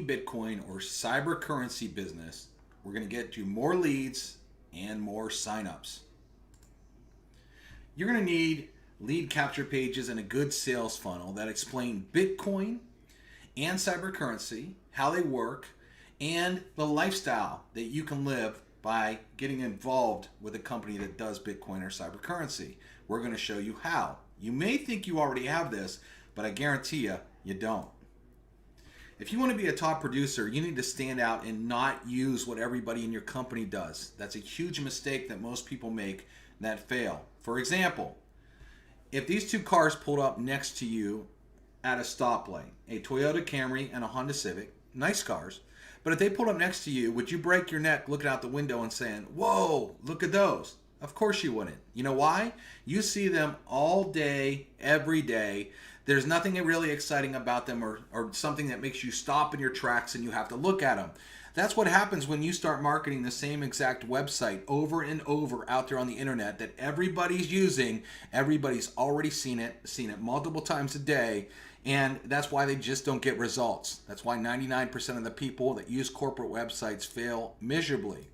Bitcoin or cyber currency business, we're going to get you more leads and more signups. You're going to need lead capture pages and a good sales funnel that explain Bitcoin and cyber currency, how they work, and the lifestyle that you can live by getting involved with a company that does Bitcoin or cyber currency. We're going to show you how. You may think you already have this, but I guarantee you don't. If you want to be a top producer, you need to stand out and not use what everybody in your company does. That's a huge mistake that most people make that fail. For example, if these two cars pulled up next to you at a stoplight, a Toyota Camry and a Honda Civic, nice cars, but if they pulled up next to you, would you break your neck looking out the window and saying, "Whoa, look at those"? Of course you wouldn't. You know why? You see them all day, every day. There's nothing really exciting about them or something that makes you stop in your tracks and you have to look at them. That's what happens when you start marketing the same exact website over and over out there on the internet that everybody's using. Everybody's already seen it multiple times a day, and that's why they just don't get results. That's why 99% of the people that use corporate websites fail miserably.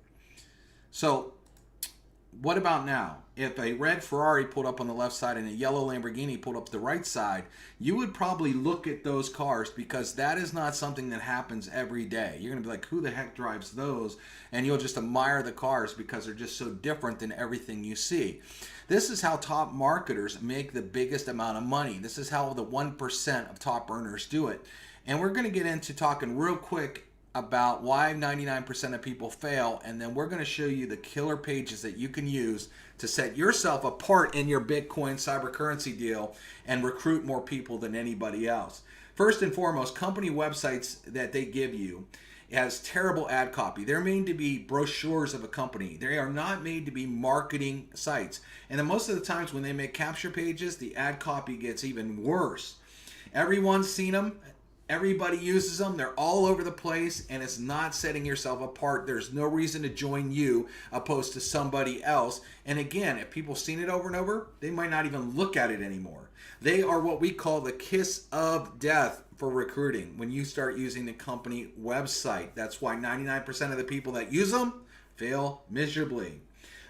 So what about now? If a red Ferrari pulled up on the left side and a yellow Lamborghini pulled up the right side, you would probably look at those cars because that is not something that happens every day. You're going to be like, who the heck drives those? And you'll just admire the cars because they're just so different than everything you see. This is how top marketers make the biggest amount of money. This is how the 1% of top earners do it. And we're going to get into talking real quick about why 99% of people fail, and then we're going to show you the killer pages that you can use to set yourself apart in your Bitcoin cyber currency deal and recruit more people than anybody else. First and foremost, company websites that they give you has terrible ad copy. They're made to be brochures of a company. They are not made to be marketing sites. And then most of the times when they make capture pages, the ad copy gets even worse. Everyone's seen them. Everybody uses them. They're all over the place, and it's not setting yourself apart. There's no reason to join you opposed to somebody else. And again, if people have seen it over and over, they might not even look at it anymore. They are what we call the kiss of death for recruiting when you start using the company website. That's why 99% of the people that use them fail miserably.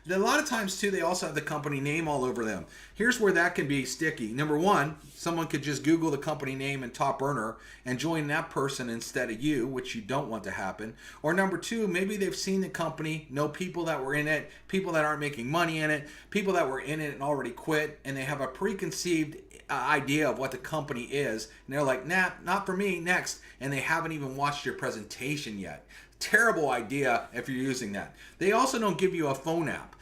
A lot of times too, they also have the company name all over them. Here's where that can be sticky. Number one, someone could just Google the company name and top earner and join that person instead of you, which you don't want to happen. Or number two, maybe they've seen the company, know people that were in it, people that aren't making money in it, people that were in it and already quit, and they have a preconceived idea of what the company is, and they're like, nah, not for me, next, and they haven't even watched your presentation yet. Terrible idea if you're using that. They also don't give you a phone app.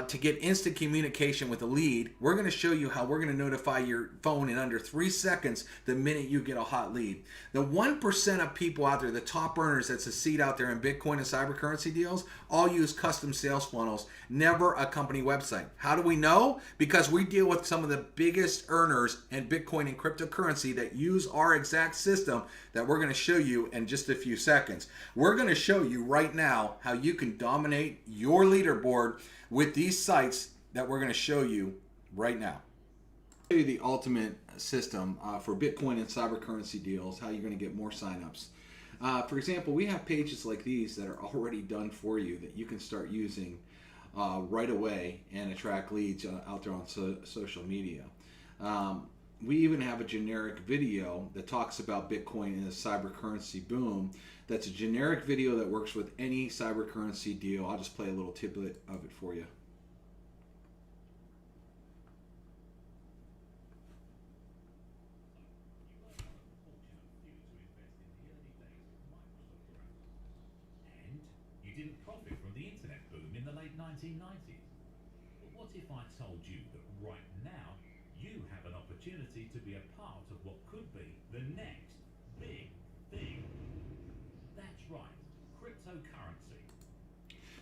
To get instant communication with a lead, we're going to show you how we're going to notify your phone in under 3 seconds the minute you get a hot lead. The 1% of people out there, the top earners that succeed out there in Bitcoin and cyber currency deals, all use custom sales funnels, never a company website. How do we know? Because we deal with some of the biggest earners in Bitcoin and cryptocurrency that use our exact system that we're going to show you in just a few seconds. We're going to show you right now how you can dominate your leaderboard with these sites that we're going to show you right now. I'll show you the ultimate system for Bitcoin and cyber currency deals, how you're going to get more signups. For example, we have pages like these that are already done for you that you can start using right away and attract leads out there on social media. We even have a generic video that talks about Bitcoin and the cyber currency boom. That's a generic video that works with any cyber currency deal. I'll just play a little tidbit of it for you. And you didn't profit from the internet boom in the late 1990s. But what if I told you that right now you have an opportunity to be a part of what could be the next big thing? That's right, cryptocurrency.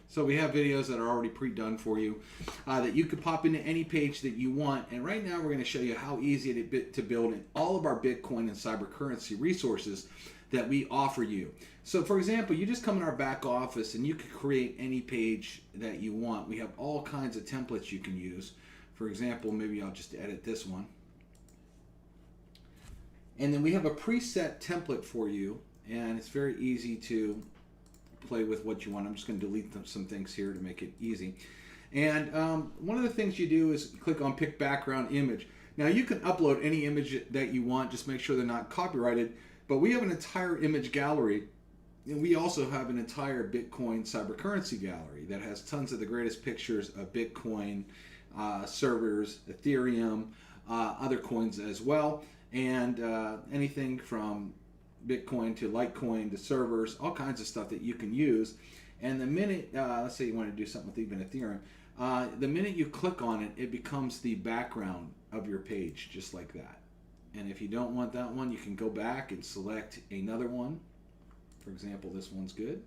So we have videos that are already pre-done for you that you could pop into any page that you want. And right now we're going to show you how easy it is to build in all of our Bitcoin and cyber currency resources that we offer you. So for example, you just come in our back office and you can create any page that you want. We have all kinds of templates you can use. For example, maybe I'll just edit this one. And then we have a preset template for you. and it's very easy to play with what you want. I'm just going to delete some things here to make it easy. And one of the things you do is click on Pick Background Image. Now you can upload any image that you want, just make sure they're not copyrighted, but we have an entire image gallery, and we also have an entire Bitcoin cybercurrency gallery that has tons of the greatest pictures of Bitcoin, servers, Ethereum, other coins as well, and anything from Bitcoin to Litecoin to servers, all kinds of stuff that you can use. And the minute, let's say you want to do something with even Ethereum, the minute you click on it, it becomes the background of your page, just like that. And if you don't want that one, you can go back and select another one. For example, this one's good.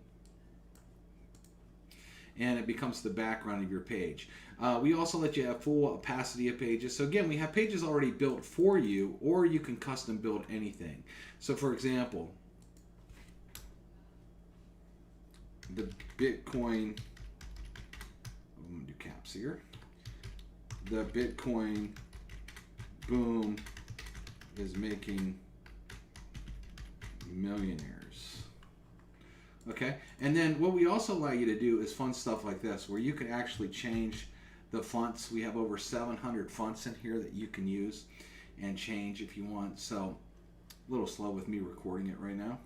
And it becomes the background of your page. We also let you have full opacity of pages. So again, we have pages already built for you, or you can custom build anything. So for example, the Bitcoin, I'm going to do caps here. The Bitcoin boom is making millionaires. Okay, and then what we also allow you to do is fun stuff like this, where you can actually change the fonts. We have over 700 fonts in here that you can use and change if you want. So a little slow with me recording it right now.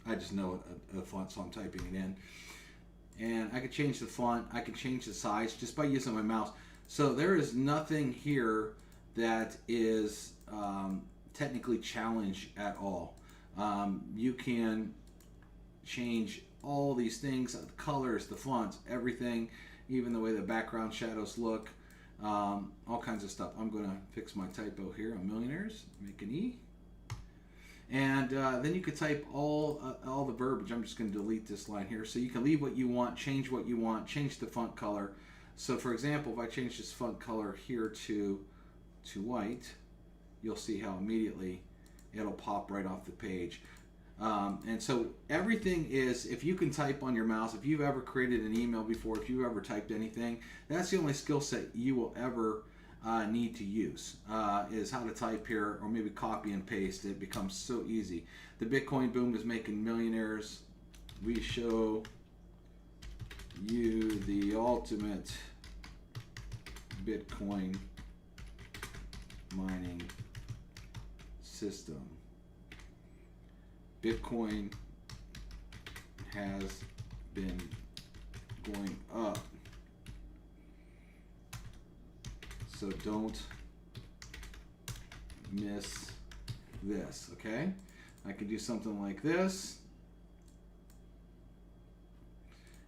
I just know a font, so I'm typing it in. And I can change the font, I can change the size just by using my mouse. So there is nothing here that is technically challenged at all. You can change all these things, the colors, the fonts, everything, even the way the background shadows look, all kinds of stuff. I'm going to fix my typo here on millionaires, make an E. And then you could type all the verbiage. I'm just going to delete this line here. So you can leave what you want, change what you want, change the font color. So for example, if I change this font color here to white, you'll see how immediately it'll pop right off the page. And so everything is, if you can type on your mouse, if you've ever created an email before, if you've ever typed anything, that's the only skill set you will ever need to use, is how to type here, or maybe copy and paste. It becomes so easy. The Bitcoin boom is making millionaires. We show you the ultimate Bitcoin mining system. Bitcoin has been going up, so don't miss this. Okay, I could do something like this,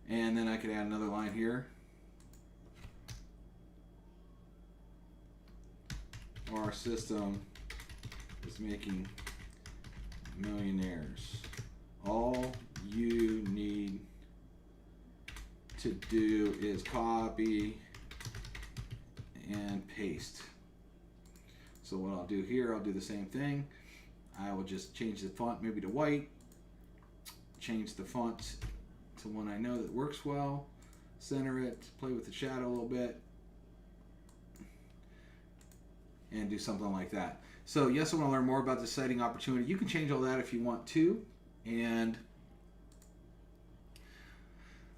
and then I could add another line here. Our system is making millionaires. All you need to do is copy and paste. So what I'll do here, I'll do the same thing. I will just change the font maybe to white, change the font to one I know that works well, center it, play with the shadow a little bit, and do something like that. So yes, I want to learn more about this exciting opportunity. You can change all that if you want to. And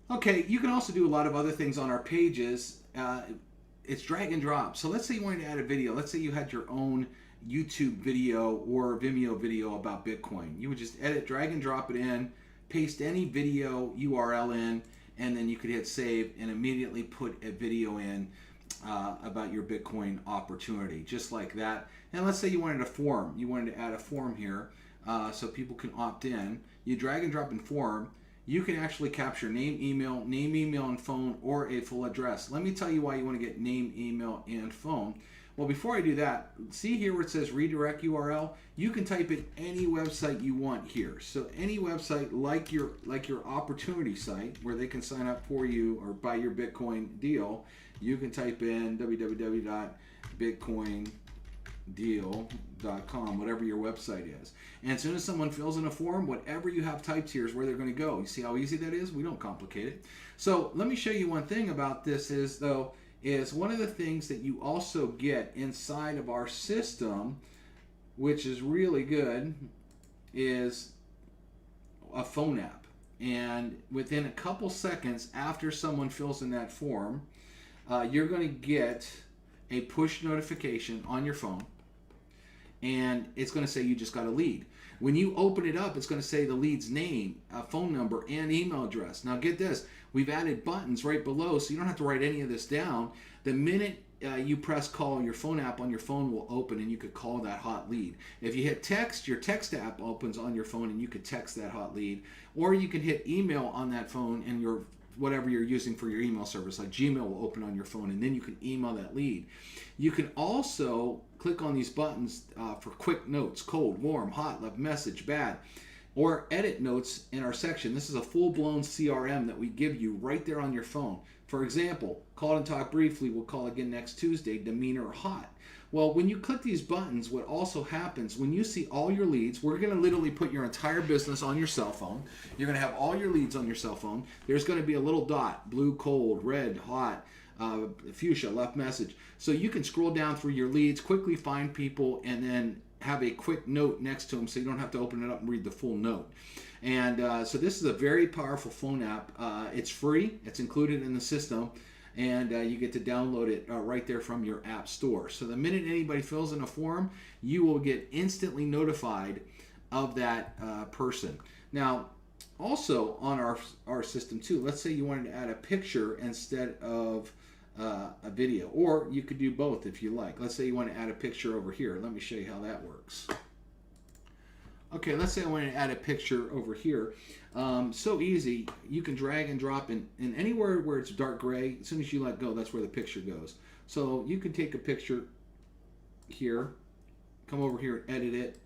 okay, you can also do a lot of other things on our pages. It's drag and drop. So let's say you wanted to add a video. Let's say you had your own YouTube video or Vimeo video about Bitcoin. You would just edit, drag and drop it in, paste any video URL in, and then you could hit save and immediately put a video in about your Bitcoin opportunity, just like that. And let's say you wanted a form. You wanted to add a form here so people can opt in. You drag and drop in form. You can actually capture name, email, and phone, or a full address. Let me tell you why you want to get name, email, and phone. Well, before I do that, see here where it says redirect URL? You can type in any website you want here. So any website like your opportunity site where they can sign up for you or buy your Bitcoin deal, you can type in www.bitcoindeal.com, whatever your website is. And as soon as someone fills in a form, whatever you have typed here is where they're going to go. You see how easy that is? We don't complicate it. So let me show you one thing about this is one of the things that you also get inside of our system which is really good, is a phone app. And within a couple seconds after someone fills in that form, you're going to get a push notification on your phone, and it's going to say you just got a lead. When you open it up, it's going to say the lead's name, phone number, and email address. Now get this, we've added buttons right below, so you don't have to write any of this down. The minute you press call, your phone app on your phone will open, and you could call that hot lead. If you hit text, your text app opens on your phone, and you could text that hot lead. Or you can hit email on that phone, and your whatever you're using for your email service, like Gmail, will open on your phone, and then you can email that lead. You can also click on these buttons for quick notes: cold, warm, hot, left message, bad, or edit notes in our section. This is a full-blown CRM that we give you right there on your phone. For example, called and talked briefly, we'll call again next Tuesday, demeanor or hot. Well, when you click these buttons, what also happens, when you see all your leads, we're going to literally put your entire business on your cell phone. You're going to have all your leads on your cell phone. There's going to be a little dot, blue, cold, red, hot, fuchsia, left message. So you can scroll down through your leads, quickly find people, and then have a quick note next to them so you don't have to open it up and read the full note. And so this is a very powerful phone app. It's free. It's included in the system. And you get to download it right there from your app store. So the minute anybody fills in a form, you will get instantly notified of that person. Now, also on our system too, let's say you wanted to add a picture instead of a video, or you could do both if you like. Let's say you want to add a picture over here. Let me show you how that works. Okay, let's say I want to add a picture over here. So easy. You can drag and drop in anywhere where it's dark gray. As soon as you let go, that's where the picture goes. So you can take a picture here, come over here and edit it.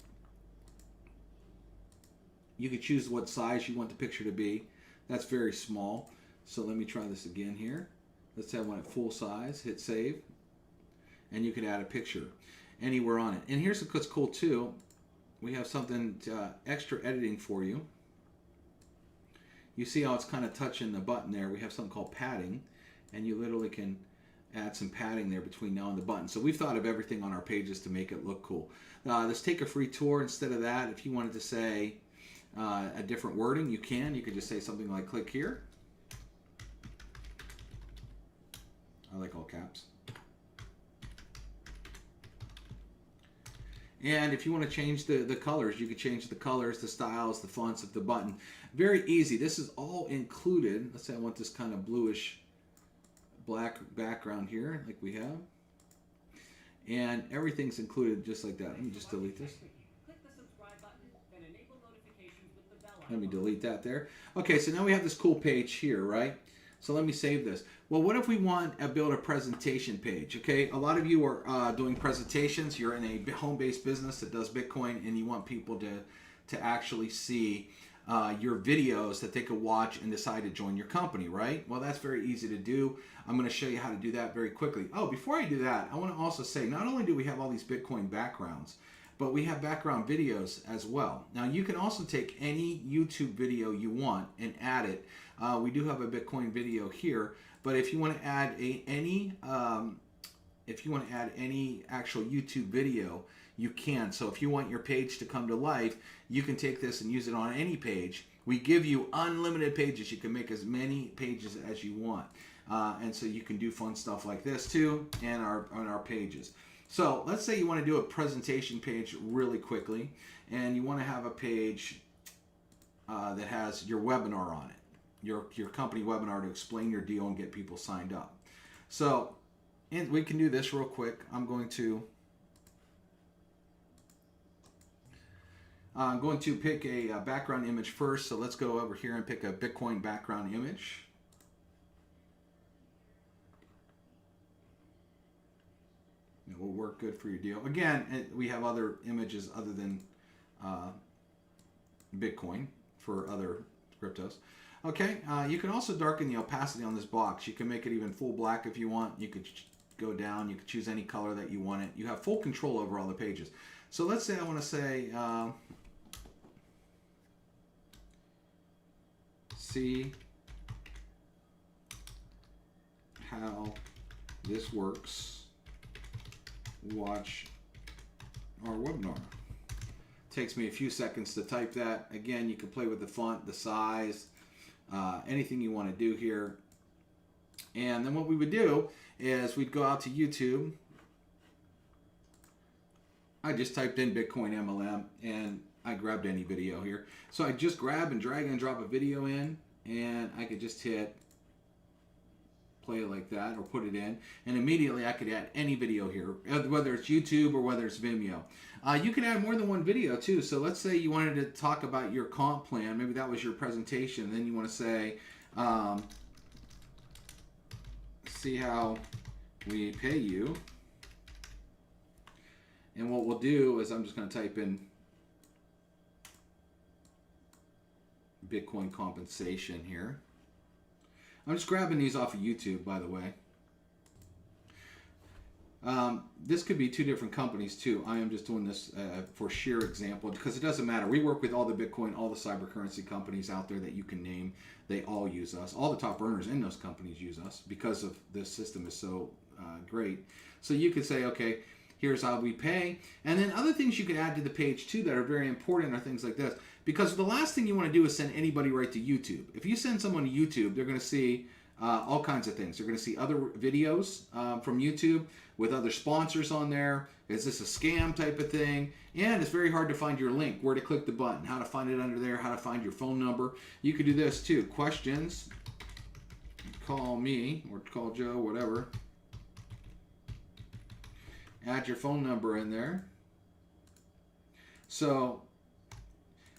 You can choose what size you want the picture to be. That's very small. So let me try this again here. Let's say I want it full size. Hit save. And you can add a picture anywhere on it. And here's what's cool too. We have something extra editing for you. You see how it's kind of touching the button there. We have something called padding, and you literally can add some padding there between now and the button. So we've thought of everything on our pages to make it look cool. Let's take a free tour. Instead of that, if you wanted to say a different wording, you can. You could just say something like click here. I like all caps. And if you want to change the colors, you can change the colors, the styles, the fonts of the button. Very easy. This is all included. Let's say I want this kind of bluish black background here, like we have. And everything's included just like that. Let me just delete this. Let me delete that there. Okay, so now we have this cool page here, right? So let me save this. Well, what if we want to build a presentation page? Okay, a lot of you are doing presentations. You're in a home-based business that does Bitcoin, and you want people to actually see your videos that they could watch and decide to join your company, right? Well, that's very easy to do. I'm going to show you how to do that very quickly. Oh, before I do that, I want to also say, not only do we have all these Bitcoin backgrounds, but we have background videos as well. Now, you can also take any YouTube video you want and add it. We do have a Bitcoin video here, but if you want to add any actual YouTube video, you can. So if you want your page to come to life, you can take this and use it on any page. We give you unlimited pages. You can make as many pages as you want, and so you can do fun stuff like this too, and on our pages. So let's say you want to do a presentation page really quickly, and you want to have a page that has your webinar on it, your company webinar, to explain your deal and get people signed up. So, and we can do this real quick. I'm going to pick a background image first. So let's go over here and pick a Bitcoin background image. It will work good for your deal. Again, we have other images other than Bitcoin for other cryptos. Okay, you can also darken the opacity on this box. You can make it even full black if you want. You could go down. You could choose any color that you want it. You have full control over all the pages. So let's say I want to say, see how this works. Watch our webinar. Takes me a few seconds to type that. Again, you can play with the font, the size, anything you want to do here. And then what we would do is we'd go out to YouTube. I just typed in Bitcoin MLM and I grabbed any video here. So I just grab and drag and drop a video in, and I could just hit play it like that or put it in, and immediately I could add any video here, whether it's YouTube or whether it's Vimeo. You can add more than one video too. So let's say you wanted to talk about your comp plan. Maybe that was your presentation. Then you want to say, see how we pay you. And what we'll do is I'm just going to type in Bitcoin compensation here. I'm just grabbing these off of YouTube, by the way. This could be two different companies too. I am just doing this for sheer example because it doesn't matter. We work with all the Bitcoin, all the cyber currency companies out there that you can name. They all use us. All the top earners in those companies use us because of this system is so great. So you could say, okay, here's how we pay. And then other things you could add to the page too that are very important are things like this. Because the last thing you want to do is send anybody right to YouTube. If you send someone to YouTube, they're going to see all kinds of things. They're going to see other videos from YouTube with other sponsors on there. Is this a scam type of thing? And it's very hard to find your link, where to click the button, how to find it under there, how to find your phone number. You could do this too. Questions, call me or call Joe, whatever. Add your phone number in there. So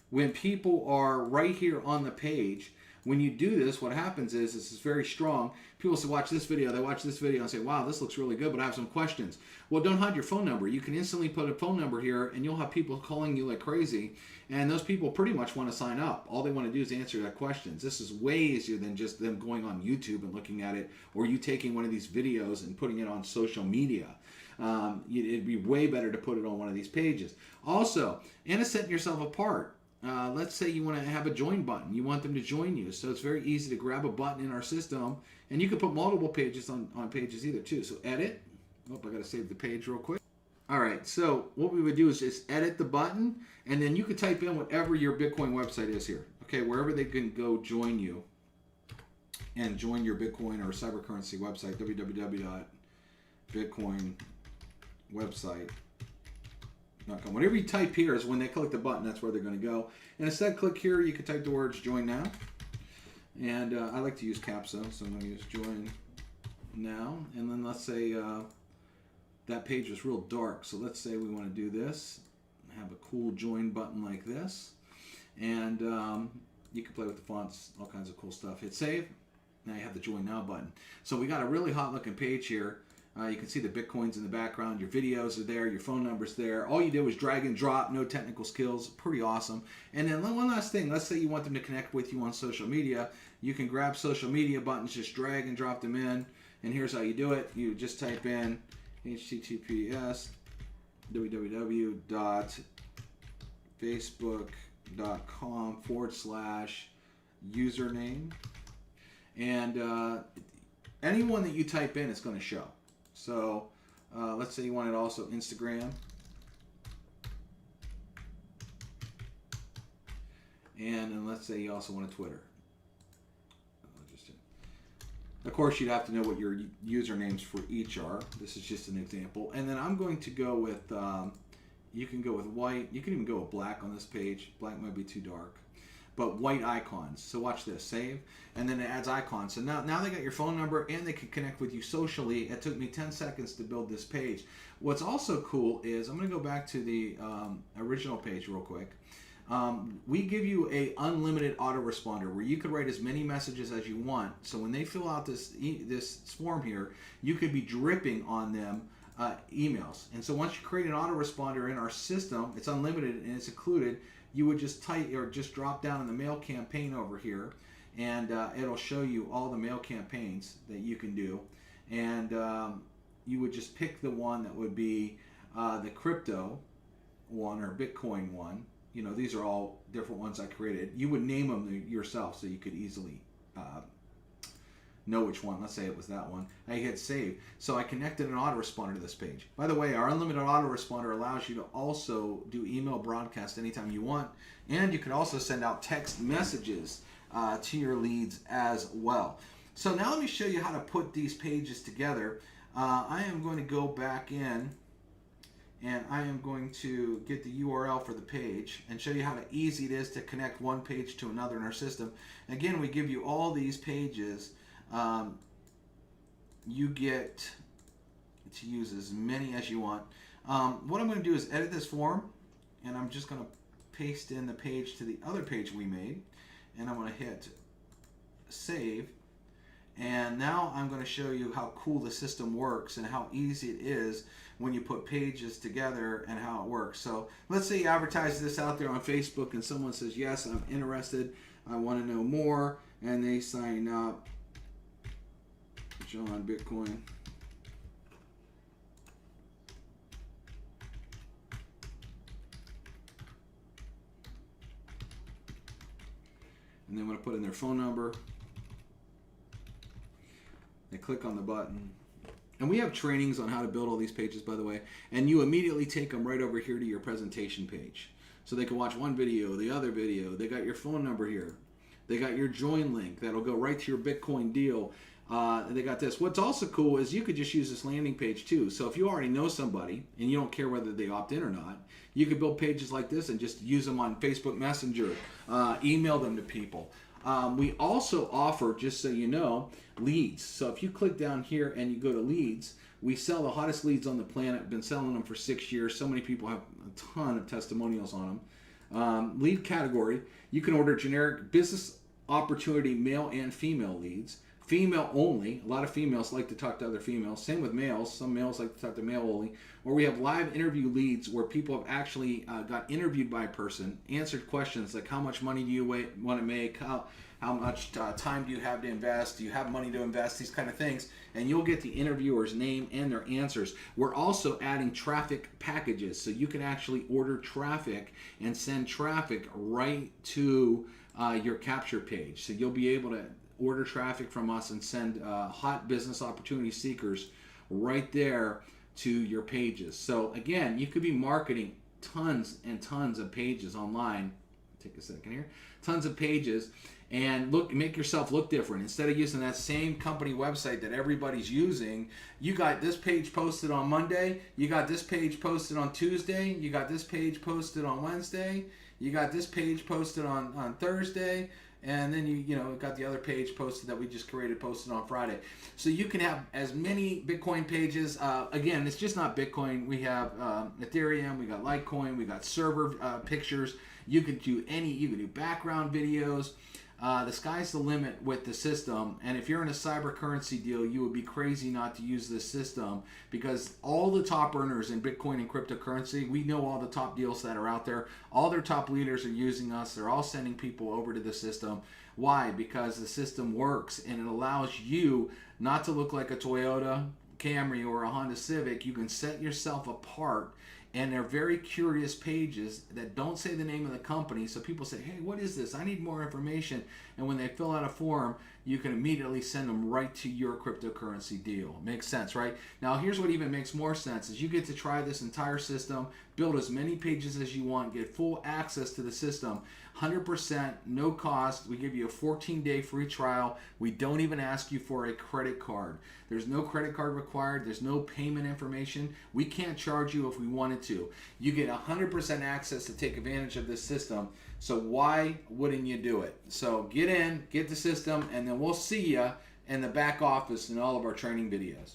when people are right here on the page, when you do this, what happens is, this is very strong. People say, watch this video. They watch this video and say, wow, this looks really good, but I have some questions. Well, don't hide your phone number. You can instantly put a phone number here, and you'll have people calling you like crazy. And those people pretty much want to sign up. All they want to do is answer their questions. This is way easier than just them going on YouTube and looking at it, or you taking one of these videos and putting it on social media. It'd be way better to put it on one of these pages. Also, and it's setting yourself apart. Let's say you want to have a join button. You want them to join you. So it's very easy to grab a button in our system. And you can put multiple pages on pages either too. So edit. Oh, I got to save the page real quick. All right. So what we would do is just edit the button. And then you could type in whatever your Bitcoin website is here. Okay, wherever they can go join you. And join your Bitcoin or cyber currency website. www.bitcoin website. Whatever you type here is when they click the button, that's where they're going to go. And instead, click here. You can type the words join now. And I like to use CAPTCHA, so I'm going to use join now. And then let's say that page is real dark. So let's say we want to do this. Have a cool join button like this. And you can play with the fonts, all kinds of cool stuff. Hit save. Now you have the join now button. So we got a really hot looking page here. You can see the Bitcoins in the background. Your videos are there. Your phone number's there. All you did was drag and drop. No technical skills. Pretty awesome. And then one last thing. Let's say you want them to connect with you on social media. You can grab social media buttons. Just drag and drop them in. And here's how you do it. You just type in https www.facebook.com/username. And anyone that you type in, it's going to show. So let's say you wanted also Instagram. And then let's say you also want a Twitter. Of course, you'd have to know what your usernames for each are. This is just an example. And then I'm going to go with, you can go with white. You can even go with black on this page. Black might be too dark. But white icons. So watch this. Save. And then it adds icons. So now they got your phone number and they can connect with you socially. It took me 10 seconds to build this page. What's also cool is, I'm going to go back to the original page real quick. We give you a unlimited autoresponder where you could write as many messages as you want. So when they fill out this form here, you could be dripping on them emails. And so once you create an autoresponder in our system, it's unlimited and it's included. You would just type or just drop down in the mail campaign over here, and it'll show you all the mail campaigns that you can do. And you would just pick the one that would be the crypto one or Bitcoin one. You know, these are all different ones I created. You would name them yourself so you could easily know which one. Let's say it was that one. I hit save. So I connected an autoresponder to this page. By the way, our unlimited autoresponder allows you to also do email broadcast anytime you want. And you can also send out text messages to your leads as well. So now let me show you how to put these pages together. I am going to go back in and I am going to get the URL for the page and show you how easy it is to connect one page to another in our system. Again, we give you all these pages. You get to use as many as you want. What I'm going to do is edit this form, and I'm just going to paste in the page to the other page we made, and I'm going to hit save. And now I'm going to show you how cool the system works and how easy it is when you put pages together and how it works. So let's say you advertise this out there on Facebook and someone says, yes, I'm interested, I want to know more, and they sign up, John Bitcoin. And they want to put in their phone number. They click on the button. And we have trainings on how to build all these pages, by the way. And you immediately take them right over here to your presentation page. So they can watch one video, the other video. They got your phone number here. They got your join link. That'll go right to your Bitcoin deal. They got this. What's also cool is you could just use this landing page too. So if you already know somebody and you don't care whether they opt in or not, you could build pages like this and just use them on Facebook Messenger, email them to people. We also offer, just so you know, leads. So if you click down here and you go to leads, we sell the hottest leads on the planet. Been selling them for 6 years. So many people have a ton of testimonials on them. Lead category, you can order generic business opportunity male and female leads. Female only. A lot of females like to talk to other females. Same with males. Some males like to talk to male only. Or we have live interview leads where people have actually got interviewed by a person, answered questions like how much money do you want to make, how much time do you have to invest, do you have money to invest, these kind of things. And you'll get the interviewer's name and their answers. We're also adding traffic packages. So you can actually order traffic and send traffic right to your capture page. So you'll be able to order traffic from us and send hot business opportunity seekers right there to your pages. So again, you could be marketing tons and tons of pages online. Take a second here. Tons of pages, and make yourself look different. Instead of using that same company website that everybody's using, you got this page posted on Monday, you got this page posted on Tuesday, you got this page posted on Wednesday, you got this page posted on Thursday, and then you got the other page posted that we just created, posted on Friday. So you can have as many Bitcoin pages. Again, it's just not Bitcoin. We have Ethereum, we got Litecoin, we got server pictures. You could do you can do background videos. The sky's the limit with the system, and if you're in a cyber currency deal, you would be crazy not to use this system, because all the top earners in Bitcoin and cryptocurrency, we know all the top deals that are out there. All their top leaders are using us. They're all sending people over to the system. Why? Because the system works, and it allows you not to look like a Toyota Camry or a Honda Civic. You can set yourself apart. And they're very curious pages that don't say the name of the company. So people say, hey, what is this? I need more information. And when they fill out a form, you can immediately send them right to your cryptocurrency deal. Makes sense, right? Now, here's what even makes more sense is you get to try this entire system, build as many pages as you want, get full access to the system, 100%, no cost. We give you a 14-day free trial. We don't even ask you for a credit card. There's no credit card required. There's no payment information. We can't charge you if we wanted to. You get 100% access to take advantage of this system. So why wouldn't you do it? So get in, get the system, and then we'll see you in the back office in all of our training videos.